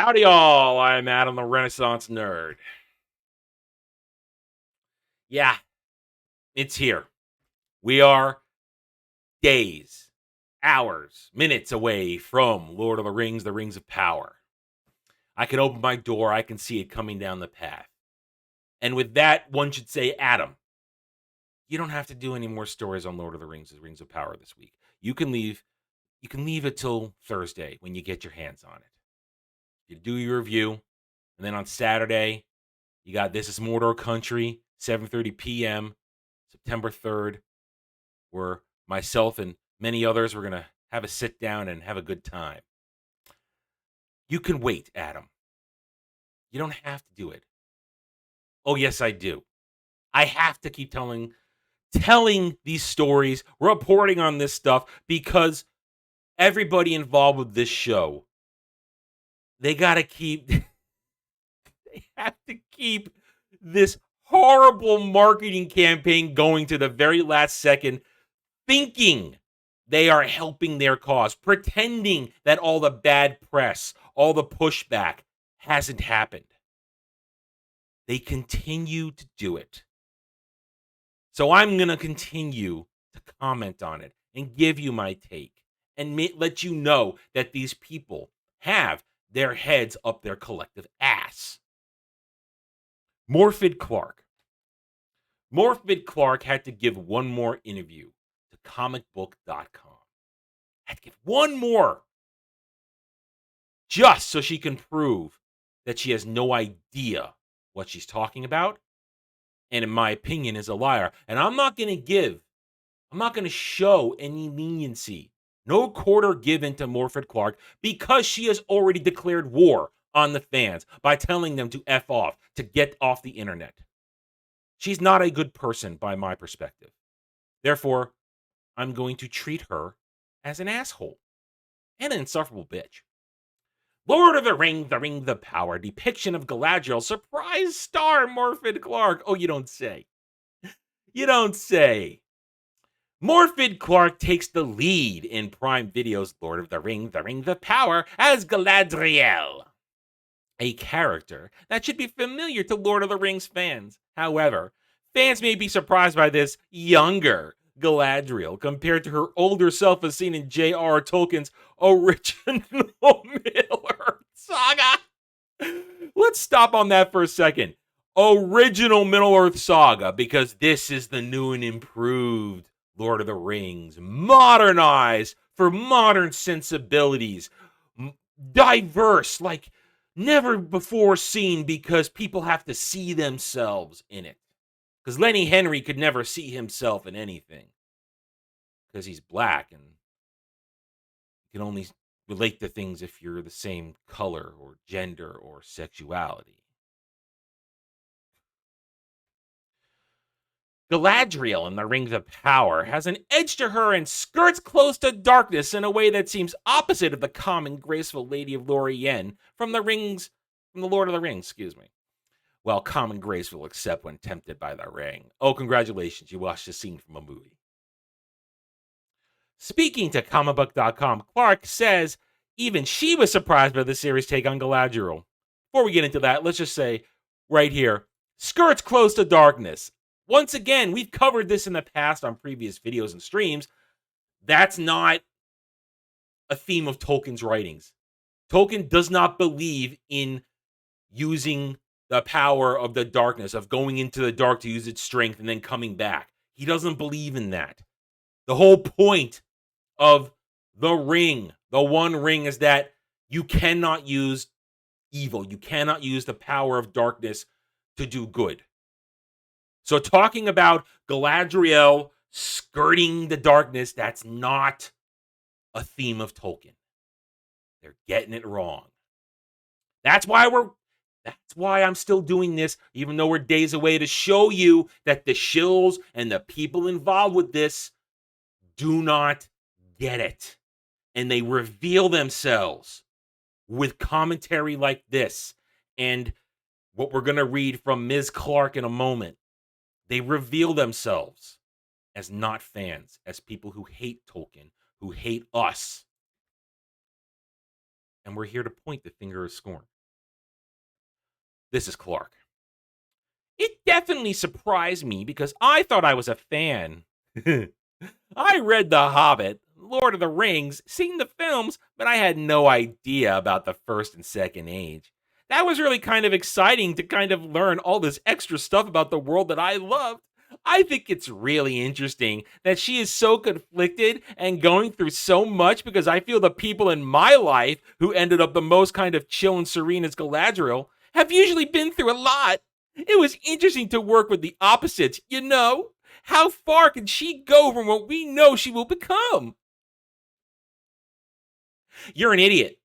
Howdy, all. I'm Adam the Renaissance Nerd. Yeah, it's here. We are days, hours, minutes away from Lord of the Rings of Power. I can open my door, I can see it coming down the path. And with that, one should say, Adam, you don't have to do any more stories on Lord of the Rings of Power this week. You can leave it till Thursday when you get your hands on it. You do your review, and then on Saturday, you got This Is Mordor Country, 7:30 p.m., September 3rd, where myself and many others were going to have a sit down and have a good time. You can wait, Adam. You don't have to do it. Oh, yes, I do. I have to keep telling these stories, reporting on this stuff, because everybody involved with this show, they got to keep, they have to keep this horrible marketing campaign going to the very last second, thinking they are helping their cause, pretending that all the bad press, all the pushback hasn't happened. They continue to do it. So I'm going to continue to comment on it and give you my take and let you know that these people have their heads up their collective ass. Morfydd Clark. Morfydd Clark had to give one more interview to comicbook.com. Had to give one more just so she can prove that she has no idea what she's talking about, and in my opinion is a liar. And I'm not going to show any leniency, no quarter given to Morfydd Clark, because she has already declared war on the fans by telling them to F off, to get off the internet. She's not a good person by my perspective. Therefore, I'm going to treat her as an asshole and an insufferable bitch. Lord of the Ring of Power, depiction of Galadriel, surprise star Morfydd Clark. Oh, you don't say. You don't say. Morfydd Clark takes the lead in Prime Video's Lord of the Ring of Power as Galadriel, a character that should be familiar to Lord of the Rings fans. However, fans may be surprised by this younger Galadriel compared to her older self as seen in J.R.R. Tolkien's original Middle-earth saga. Let's stop on that for a second. Original Middle-earth saga, because this is the new and improved Lord of the Rings, modernized for modern sensibilities, diverse like never before seen, because people have to see themselves in it. Because Lenny Henry could never see himself in anything, because he's black and you can only relate to things if you're the same color or gender or sexuality. Galadriel in the Rings of Power has an edge to her and skirts close to darkness in a way that seems opposite of the calm and graceful Lady of Lorien from the Lord of the Rings, excuse me. Well, calm and graceful except when tempted by the ring. Oh, congratulations, you watched a scene from a movie. Speaking to comicbook.com, Clark says even she was surprised by the series' take on Galadriel. Before we get into that, let's just say right here, skirts close to darkness. Once again, we've covered this in the past on previous videos and streams. That's not a theme of Tolkien's writings. Tolkien does not believe in using the power of the darkness, of going into the dark to use its strength and then coming back. He doesn't believe in that. The whole point of the ring, the One Ring, is that you cannot use evil. You cannot use the power of darkness to do good. So talking about Galadriel skirting the darkness, that's not a theme of Tolkien. They're getting it wrong. That's why I'm still doing this, even though we're days away, to show you that the shills and the people involved with this do not get it. And they reveal themselves with commentary like this and what we're going to read from Ms. Clark in a moment. They reveal themselves as not fans, as people who hate Tolkien, who hate us. And we're here to point the finger of scorn. This is Clark. It definitely surprised me because I thought I was a fan. I read The Hobbit, Lord of the Rings, seen the films, but I had no idea about the First and Second Age. That was really kind of exciting to kind of learn all this extra stuff about the world that I loved. I think it's really interesting that she is so conflicted and going through so much because I feel the people in my life who ended up the most kind of chill and serene as Galadriel have usually been through a lot. It was interesting to work with the opposites, you know? How far can she go from what we know she will become? You're an idiot,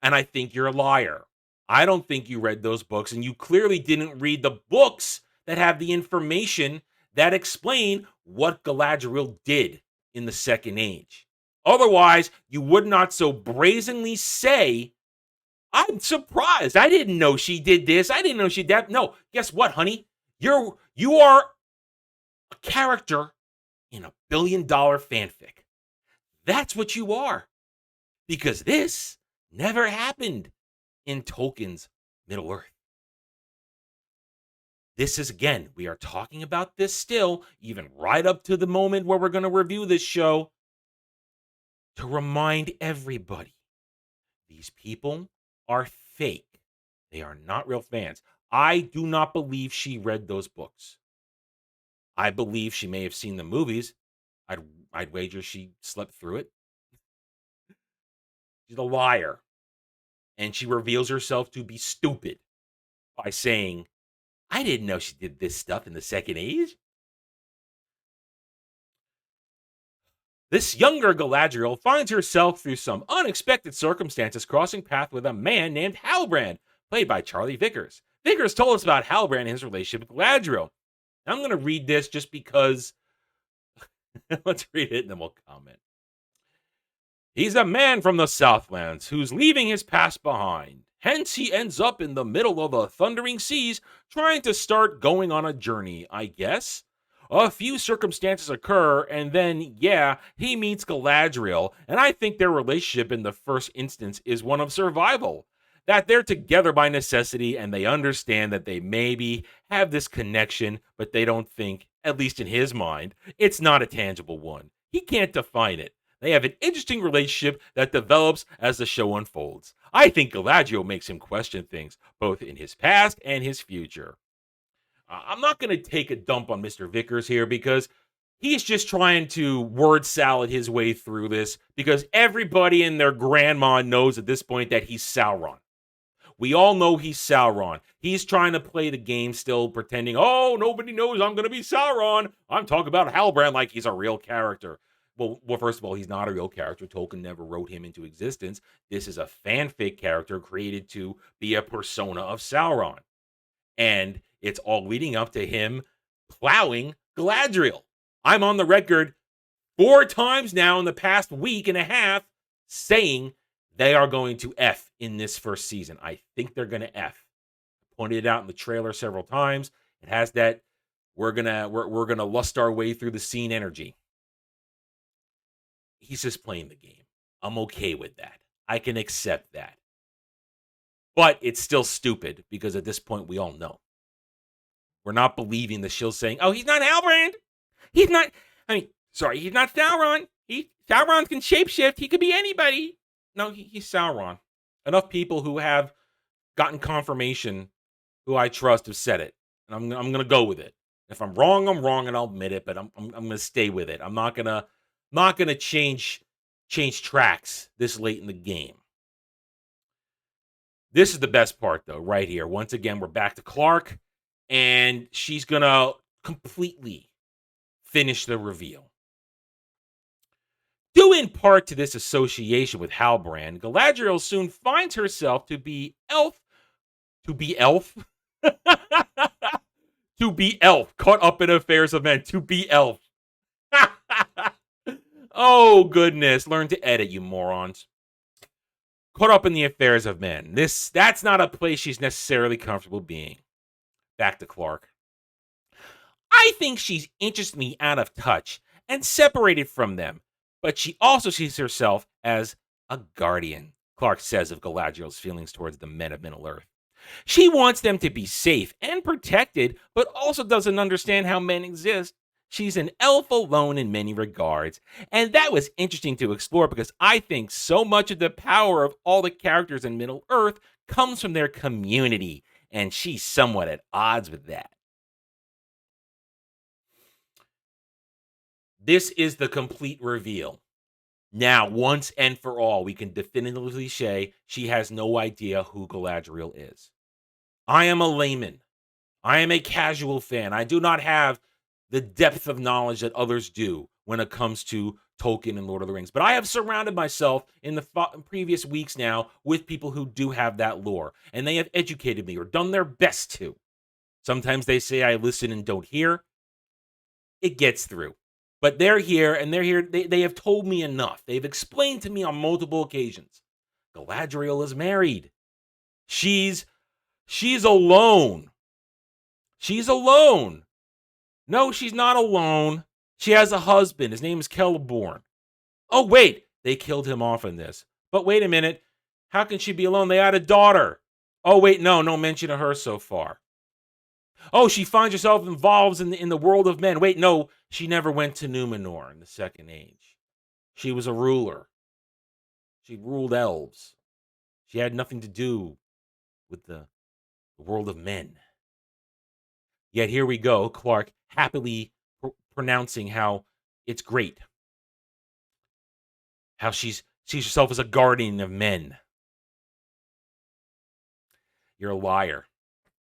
and I think you're a liar. I don't think you read those books, and you clearly didn't read the books that have the information that explain what Galadriel did in the Second Age. Otherwise, you would not so brazenly say, I'm surprised. I didn't know she did this. I didn't know she did that. No, guess what, honey? You are a character in a billion-dollar fanfic. That's what you are. Because this never happened in Tolkien's Middle-earth. This is, again, we are talking about this still, even right up to the moment where we're going to review this show, to remind everybody, these people are fake. They are not real fans. I do not believe she read those books. I believe she may have seen the movies. I'd wager she slept through it. She's a liar. And she reveals herself to be stupid by saying, I didn't know she did this stuff in the Second Age. This younger Galadriel finds herself through some unexpected circumstances crossing paths with a man named Halbrand, played by Charlie Vickers. Vickers told us about Halbrand and his relationship with Galadriel. I'm going to read this just because. Let's read it and then we'll comment. He's a man from the Southlands who's leaving his past behind. Hence, he ends up in the middle of the thundering seas trying to start going on a journey, I guess. A few circumstances occur, and then, yeah, he meets Galadriel, and I think their relationship in the first instance is one of survival. That they're together by necessity, and they understand that they maybe have this connection, but they don't think, at least in his mind, it's not a tangible one. He can't define it. They have an interesting relationship that develops as the show unfolds. I think Galadriel makes him question things, both in his past and his future. I'm not going to take a dump on Mr. Vickers here because he's just trying to word salad his way through this because everybody and their grandma knows at this point that he's Sauron. We all know he's Sauron. He's trying to play the game still, pretending, oh, nobody knows I'm going to be Sauron. I'm talking about Halbrand like he's a real character. Well, first of all, he's not a real character. Tolkien never wrote him into existence. This is a fanfic character created to be a persona of Sauron. And it's all leading up to him plowing Galadriel. I'm on the record 4 times now in the past week and a half saying they are going to F in this first season. I think they're going to F. I pointed it out in the trailer several times. It has that we're gonna lust our way through the scene energy. He's just playing the game. I'm okay with that. I can accept that. But it's still stupid because at this point we all know. We're not believing the shill saying, oh, he's not Halbrand. He's not Sauron. Sauron can shapeshift. He could be anybody. No, he's Sauron. Enough people who have gotten confirmation who I trust have said it. And I'm going to go with it. If I'm wrong, I'm wrong, and I'll admit it, but I'm going to stay with it. I'm not going to change tracks this late in the game. This is the best part, though, right here. Once again, we're back to Clark, and she's going to completely finish the reveal. Due in part to this association with Halbrand, Galadriel soon finds herself to be elf, caught up in affairs of men, to be elf. Oh, goodness. Learn to edit, you morons. Caught up in the affairs of men. That's not a place she's necessarily comfortable being. Back to Clark. I think she's interestingly out of touch and separated from them, but she also sees herself as a guardian, Clark says of Galadriel's feelings towards the men of Middle-earth. She wants them to be safe and protected, but also doesn't understand how men exist. She's an elf alone in many regards. And that was interesting to explore because I think so much of the power of all the characters in Middle Earth comes from their community, and she's somewhat at odds with that. This is the complete reveal. Now, once and for all, we can definitively say she has no idea who Galadriel is. I am a layman. I am a casual fan. I do not have the depth of knowledge that others do when it comes to Tolkien and Lord of the Rings. But I have surrounded myself in the previous weeks now with people who do have that lore, and they have educated me or done their best to. Sometimes they say I listen and don't hear. It gets through. But they're here, and they're here. They have told me enough. They've explained to me on multiple occasions. Galadriel is married. She's alone. She's alone. No, she's not alone. She has a husband. His name is Celeborn. Oh, wait. They killed him off in this. But wait a minute. How can she be alone? They had a daughter. Oh, wait. No mention of her so far. Oh, she finds herself involved in the world of men. Wait, no. She never went to Numenor in the Second Age. She was a ruler. She ruled elves. She had nothing to do with the world of men. Yet here we go, Clark happily pronouncing how it's great. How she sees herself as a guardian of men. You're a liar.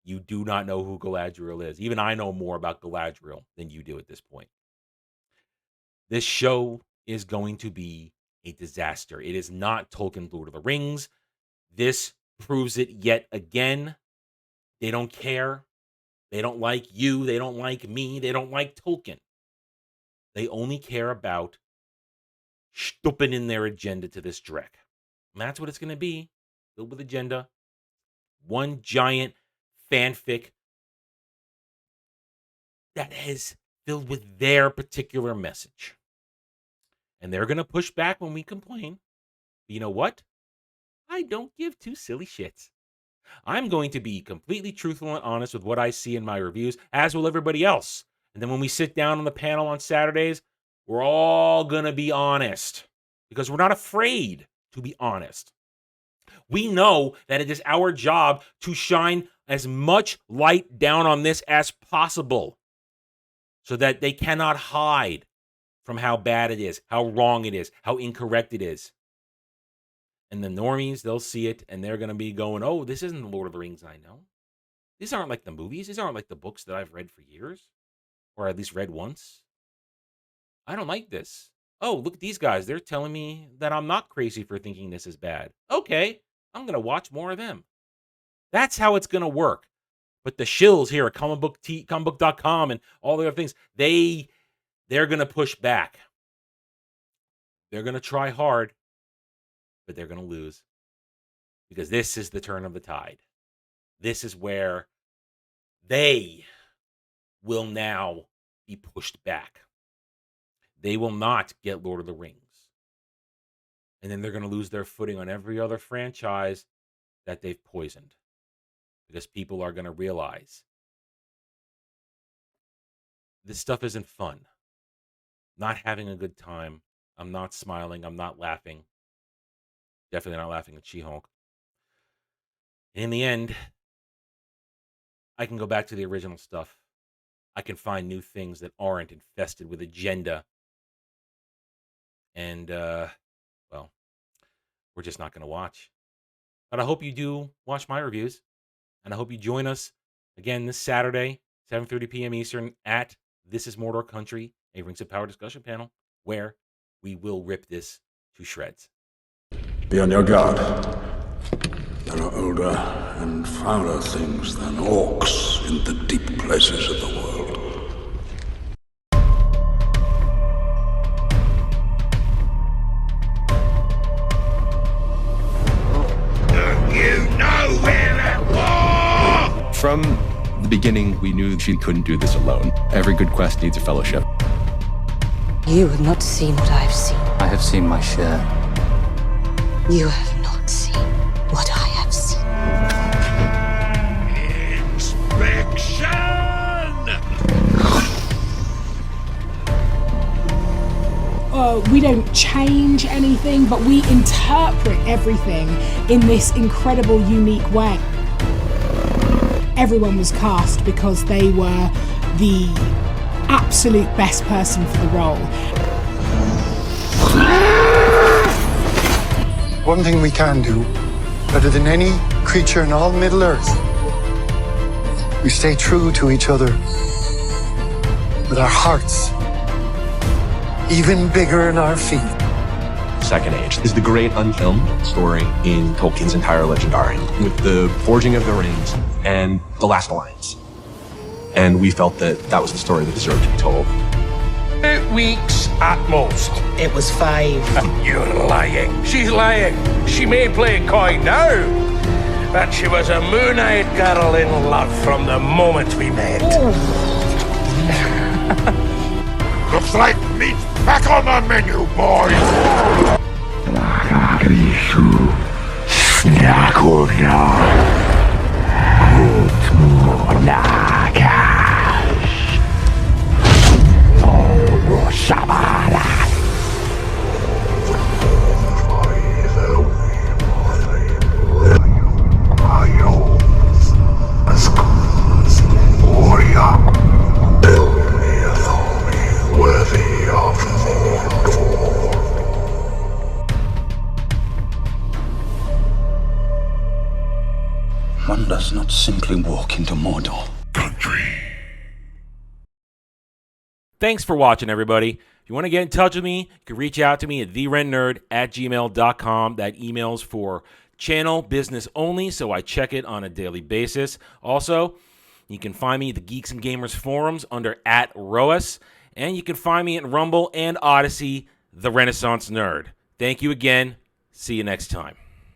You do not know who Galadriel is. Even I know more about Galadriel than you do at this point. This show is going to be a disaster. It is not Tolkien's Lord of the Rings. This proves it yet again. They don't care. They don't like you. They don't like me. They don't like Tolkien. They only care about stooping in their agenda to this dreck. And that's what it's going to be. Filled with agenda. One giant fanfic that is filled with their particular message. And they're going to push back when we complain. But you know what? I don't give two silly shits. I'm going to be completely truthful and honest with what I see in my reviews, as will everybody else. And then when we sit down on the panel on Saturdays, we're all going to be honest. Because we're not afraid to be honest. We know that it is our job to shine as much light down on this as possible so that they cannot hide from how bad it is, how wrong it is, how incorrect it is. And the normies, they'll see it and they're going to be going, oh, this isn't the Lord of the Rings I know. These aren't like the movies. These aren't like the books that I've read for years, or at least read once. I don't like this. Oh, look at these guys. They're telling me that I'm not crazy for thinking this is bad. Okay, I'm going to watch more of them. That's how it's going to work. But the shills here at comicbook.com and all the other things, they're going to push back. They're going to try hard, but they're going to lose. Because this is the turn of the tide. This is where they will now be pushed back. They will not get Lord of the Rings. And then they're going to lose their footing on every other franchise that they've poisoned. Because people are going to realize this stuff isn't fun. Not having a good time. I'm not smiling. I'm not laughing. Definitely not laughing at She-Hulk. In the end, I can go back to the original stuff. I can find new things that aren't infested with agenda. And, well, we're just not going to watch. But I hope you do watch my reviews. And I hope you join us again this Saturday, 7:30 p.m. Eastern, at This Is Mordor Country, a Rings of Power discussion panel, where we will rip this to shreds. Be on your guard. There are older and fouler things than orcs in the deep places of the world. From the beginning, we knew she couldn't do this alone. Every good quest needs a fellowship. You have not seen what I've seen. I have seen my share. You have not seen what I have seen. we don't change anything, but we interpret everything in this incredible, unique way. Everyone was cast because they were the absolute best person for the role. One thing we can do, better than any creature in all Middle-earth, we stay true to each other with our hearts even bigger in our feet. Second Age is the great unfilmed story in Tolkien's entire legendarium, with the forging of the rings and the last alliance. And we felt that that was the story that deserved to be told. 8 weeks at most. It was 5. You're lying. She's lying. She may play coy now, but she was a moon-eyed girl in love from the moment we met. Looks like meat's back on the menu, boys! One does not simply walk into Mordor. Thanks for watching, everybody. If you want to get in touch with me, you can reach out to me at therentnerd@gmail.com. That email's for channel business only, so I check it on a daily basis. Also, you can find me at the Geeks and Gamers forums under @ROAS, and you can find me at Rumble and Odyssey, The Renaissance Nerd. Thank you again. See you next time.